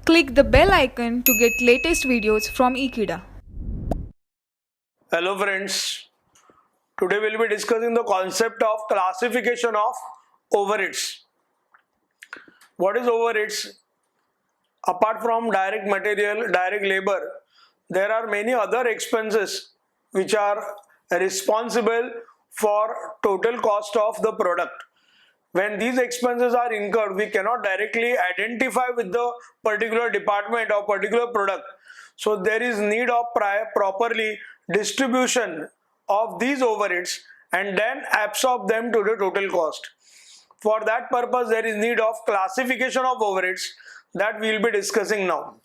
Click the bell icon to get latest videos from Ekeeda. Hello friends, today we'll be discussing the concept of classification of overheads. What is overheads? Apart from direct material, direct labor, there are many other expenses which are responsible for total cost of the product. When these expenses are incurred, we cannot directly identify with the particular department or particular product. So there is need of properly distribution of these overheads and then absorb them to the total cost. For that purpose, there is need of classification of overheads that we will be discussing now.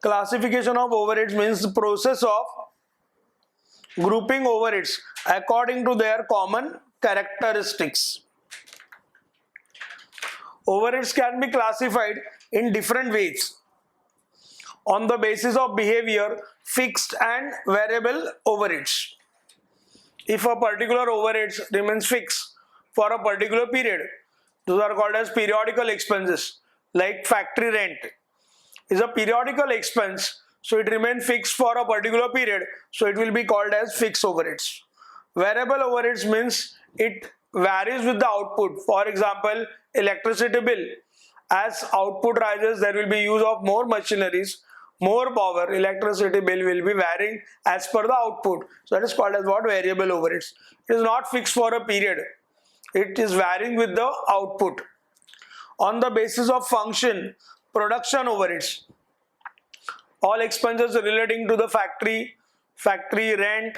Classification of overheads means the process of grouping overheads according to their common characteristics. Overheads can be classified in different ways on the basis of behavior, fixed and variable overheads. If a particular overheads remains fixed for a particular period, those are called as periodical expenses. Like factory rent is a periodical expense, so it remains fixed for a particular period, so it will be called as fixed overheads. Variable overheads means it varies with the output. For example, electricity bill. As output rises, there will be use of more machineries, more power. Electricity bill will be varying as per the output. So that is called as what? Variable overheads. It is not fixed for a period. It is varying with the output. On the basis of function, production overheads. All expenses relating to the factory rent,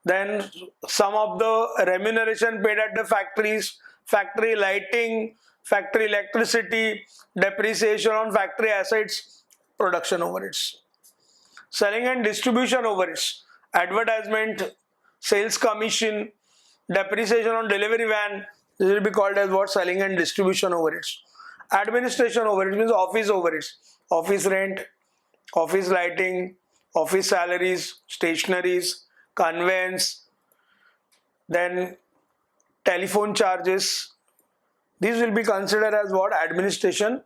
then some of the remuneration paid at the factories, factory lighting, factory electricity, depreciation on factory assets, production overheads. Selling and distribution overheads, advertisement, sales commission, depreciation on delivery van, this will be called as what? Selling and distribution overheads. Administration overheads means office overheads, office rent, office lighting, office salaries, stationaries, conveyance, then telephone charges. These will be considered as what? Administration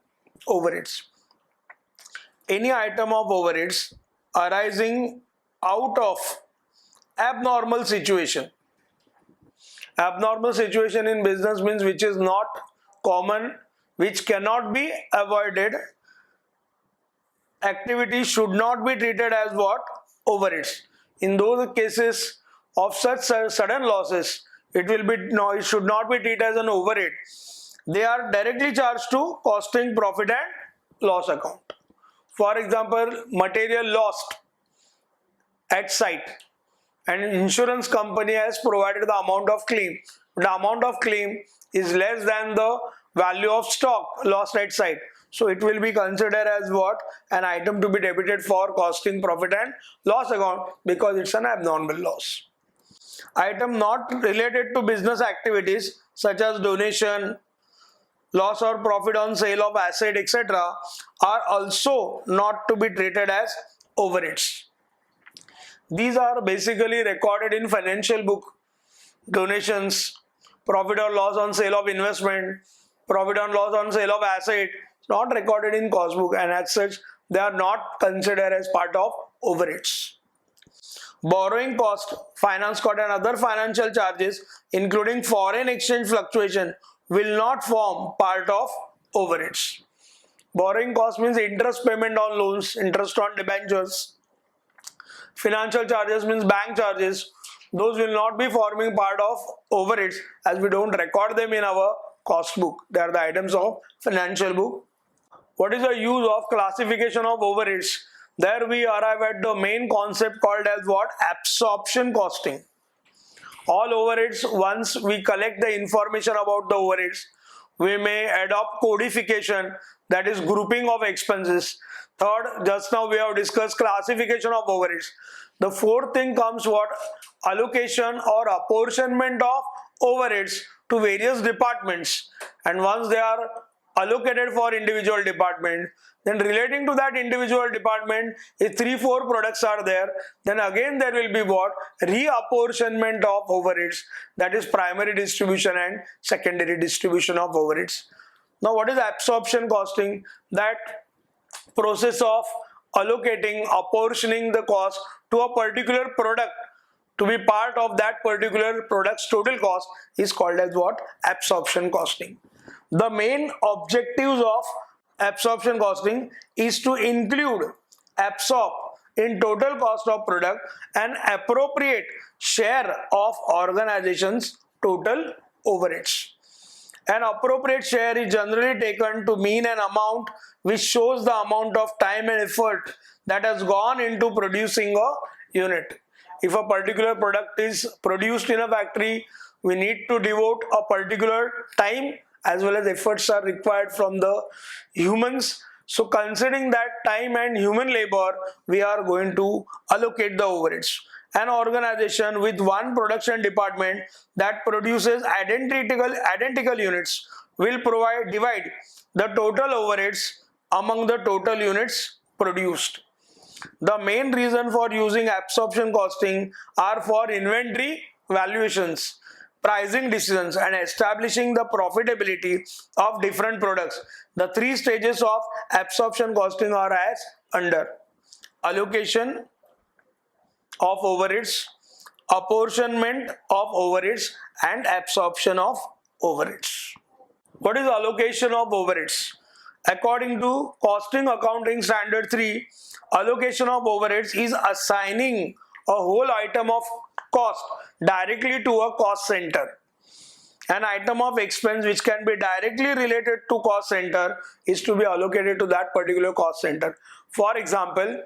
overheads. Any item of overheads arising out of abnormal situation. Abnormal situation in business means which is not common, which cannot be avoided. Activity should not be treated as what? Overheads. In those cases of such sudden losses, it should not be treated as an overhead. They are directly charged to costing, profit and loss account. For example, material lost at site, and insurance company has provided the amount of claim. The amount of claim is less than the value of stock lost at site. So it will be considered as what? An item to be debited for costing, profit and loss account because it's an abnormal loss. Item not related to business activities such as donation, loss or profit on sale of asset, etc. are also not to be treated as overheads. These are basically recorded in financial book. Donations, profit or loss on sale of investment, profit or loss on sale of asset, not recorded in cost book, and as such they are not considered as part of overheads. Borrowing cost, finance cost and other financial charges including foreign exchange fluctuation will not form part of overheads. Borrowing cost means interest payment on loans, interest on debentures. Financial charges means bank charges. Those will not be forming part of overheads as we don't record them in our cost book. They are the items of financial book. What is the use of classification of overheads? There we arrive at the main concept called as what? Absorption costing. All overheads, once we collect the information about the overheads, we may adopt codification, that is grouping of expenses. Third, just now we have discussed classification of overheads. The fourth thing comes what? Allocation or apportionment of overheads to various departments, and once they are allocated for individual department. Then relating to that individual department, if 3-4 products are there, then again there will be what? Reapportionment of overheads, that is primary distribution and secondary distribution of overheads. Now what is absorption costing? That process of allocating, apportioning the cost to a particular product to be part of that particular product's total cost is called as what? Absorption costing. The main objectives of absorption costing is to include, absorb in total cost of product an appropriate share of organization's total overheads. An appropriate share is generally taken to mean an amount which shows the amount of time and effort that has gone into producing a unit. If a particular product is produced in a factory, we need to devote a particular time as well as efforts are required from the humans. So considering that time and human labor, we are going to allocate the overheads. An organization with one production department that produces identical units will divide the total overheads among the total units produced. The main reason for using absorption costing are for inventory valuations, pricing decisions, and establishing the profitability of different products. The 3 stages of absorption costing are as under: allocation of overheads, apportionment of overheads, and absorption of overheads. What is allocation of overheads? According to Costing Accounting Standard 3, allocation of overheads is assigning a whole item of cost directly to a cost center. An item of expense which can be directly related to cost center is to be allocated to that particular cost center. For example,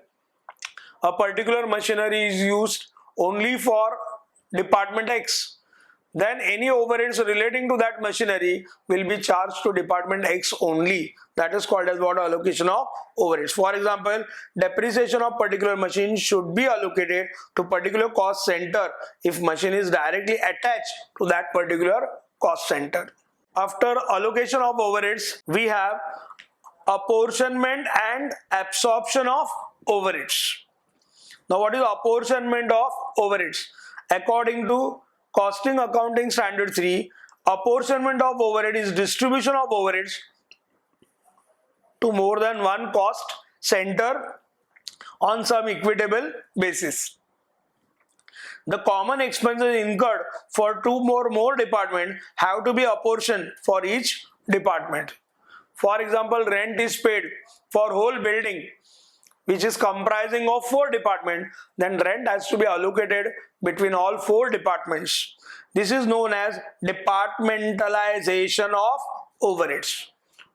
a particular machinery is used only for department X. Then any overheads relating to that machinery will be charged to department X only. That is called as what? Allocation of overheads. For example, depreciation of particular machine should be allocated to particular cost center if machine is directly attached to that particular cost center. After allocation of overheads, we have apportionment and absorption of overheads. Now what is apportionment of overheads? According to Costing Accounting Standard 3, apportionment of overhead is distribution of overheads to more than one cost center on some equitable basis. The common expenses incurred for 2 or more departments have to be apportioned for each department. For example, rent is paid for whole building which is comprising of 4 departments, then rent has to be allocated between all 4 departments. This is known as departmentalization of overheads.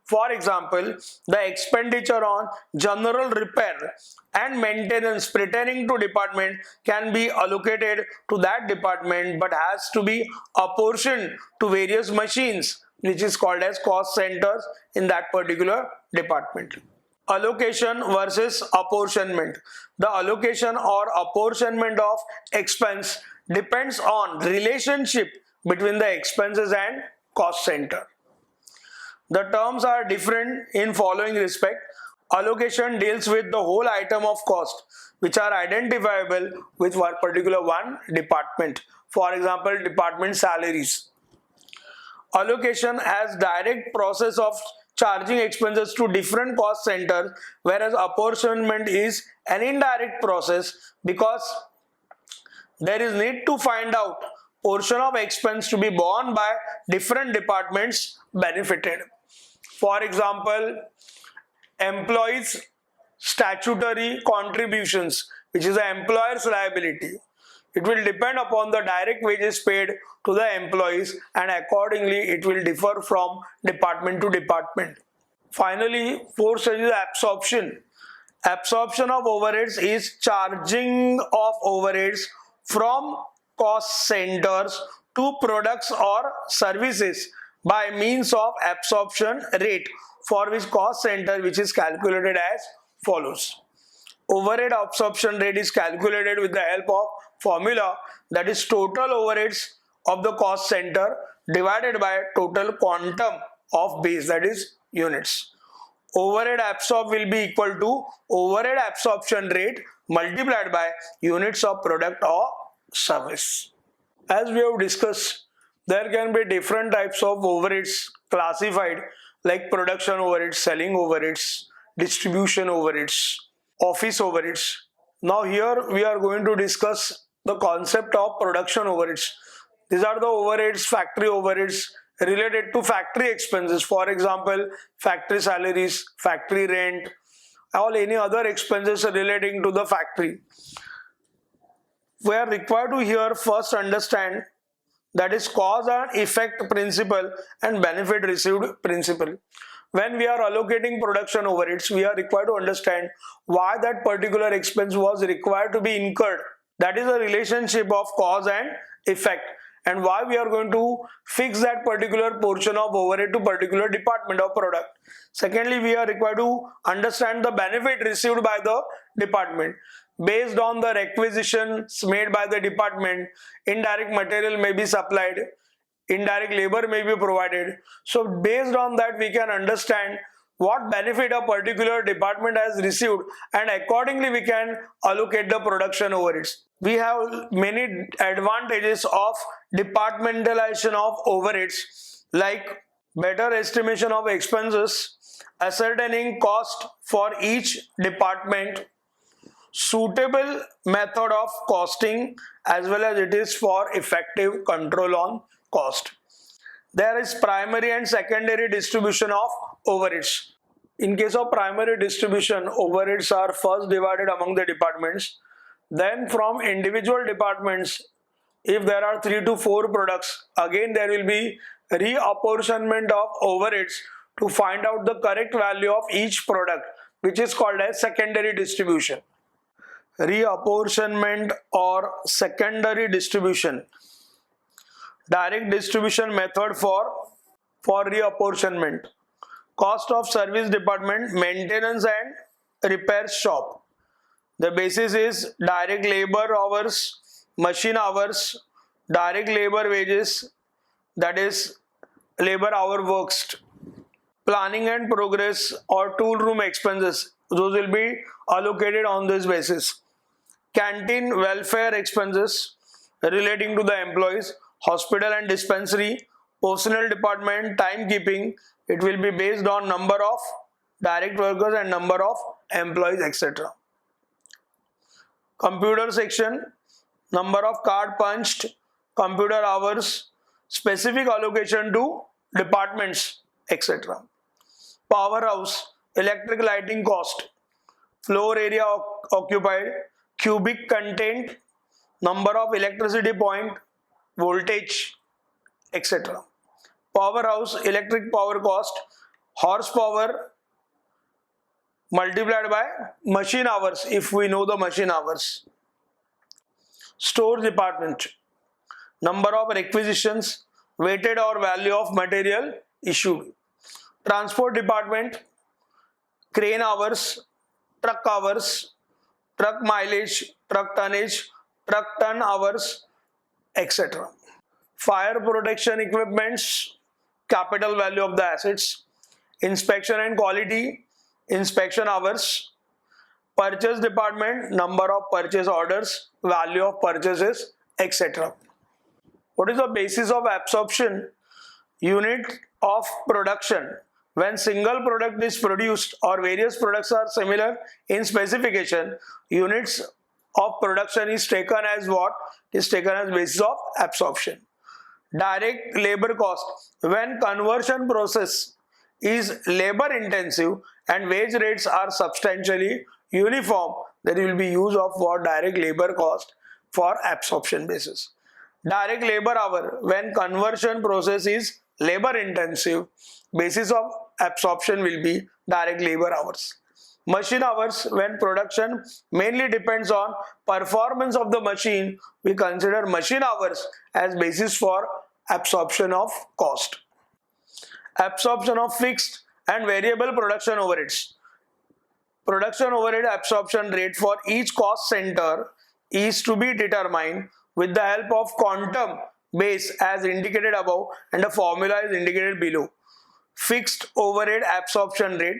For example, the expenditure on general repair and maintenance pertaining to department can be allocated to that department but has to be apportioned to various machines, which is called as cost centers in that particular department. Allocation versus apportionment. The allocation or apportionment of expense depends on relationship between the expenses and cost center. The terms are different in following respect. Allocation deals with the whole item of cost which are identifiable with one particular department. For example, department salaries. Allocation has direct process of charging expenses to different cost centers, whereas apportionment is an indirect process because there is need to find out portion of expense to be borne by different departments benefited. For example, employees' statutory contributions, which is the employer's liability. It will depend upon the direct wages paid to the employees and accordingly it will differ from department to department. Finally, 4th stage is absorption. Absorption of overheads is charging of overheads from cost centers to products or services by means of absorption rate, for which cost center which is calculated as follows. Overhead absorption rate is calculated with the help of formula, that is total overheads of the cost center divided by total quantum of base, that is units. Overhead absorb will be equal to overhead absorption rate multiplied by units of product or service. As we have discussed, there can be different types of overheads classified like production overheads, selling overheads, distribution overheads, office overheads. Now here we are going to discuss the concept of production overheads. These are the overheads, factory overheads related to factory expenses. For example, factory salaries, factory rent, or any other expenses relating to the factory. We are required to here first understand that is cause and effect principle and benefit received principle. When we are allocating production overheads, we are required to understand why that particular expense was required to be incurred. That is a relationship of cause and effect, and why we are going to fix that particular portion of overhead to particular department or product. Secondly, we are required to understand the benefit received by the department. Based on the requisitions made by the department, indirect material may be supplied, indirect labor may be provided. So based on that, we can understand what benefit a particular department has received, and accordingly we can allocate the production overheads. We have many advantages of departmentalization of overheads, like better estimation of expenses, ascertaining cost for each department, suitable method of costing, as well as it is for effective control on cost. There is primary and secondary distribution of overheads. In case of primary distribution, overheads are first divided among the departments. Then from individual departments, if there are 3 to 4 products, again there will be reapportionment of overheads to find out the correct value of each product, which is called as secondary distribution. Reapportionment or secondary distribution. Direct distribution method for reapportionment. Cost of service department, maintenance and repair shop. The basis is direct labor hours, machine hours, direct labor wages, that is labor hour worked. Planning and progress or tool room expenses, those will be allocated on this basis. Canteen welfare expenses relating to the employees, hospital and dispensary, personnel department, timekeeping, it will be based on number of direct workers and number of employees, etc. Computer section, number of card punched, computer hours, specific allocation to departments, etc. Powerhouse, electric lighting cost, floor area occupied, cubic content, number of electricity point, voltage, etc. Powerhouse, electric power cost, horsepower multiplied by machine hours if we know the machine hours. Store department, number of requisitions, weighted or value of material issued. Transport department, crane hours, truck hours, truck mileage, truck tonnage, truck ton hours, etc. Fire protection equipments, capital value of the assets. Inspection and quality, inspection hours. Purchase department, number of purchase orders, value of purchases, etc. What is the basis of absorption? Unit of production. When single product is produced or various products are similar in specification, units of production is taken as what? Is taken as basis of absorption. Direct labor cost. When conversion process is labor intensive and wage rates are substantially uniform, there will be use of what? Direct labor cost for absorption basis. Direct labor hour. When conversion process is labor intensive, basis of absorption will be direct labor hours. Machine hours. When production mainly depends on performance of the machine, we consider machine hours as basis for absorption of cost. Absorption of fixed and variable production overheads. Production overhead absorption rate for each cost center is to be determined with the help of quantum base as indicated above, and a formula is indicated below. fixed overhead absorption rate.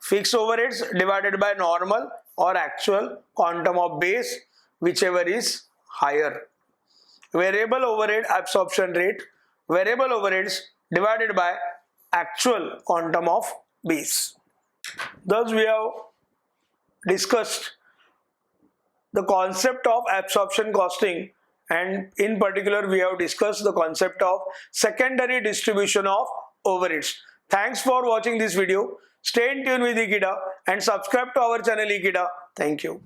Fixed overheads divided by normal or actual quantum of base, whichever is higher. Variable overhead absorption rate, variable overheads divided by actual quantum of base. Thus we have discussed the concept of absorption costing, and in particular we have discussed the concept of secondary distribution of overheads. Thanks for watching this video. Stay in tune with Ekeeda and subscribe to our channel Ekeeda. Thank you.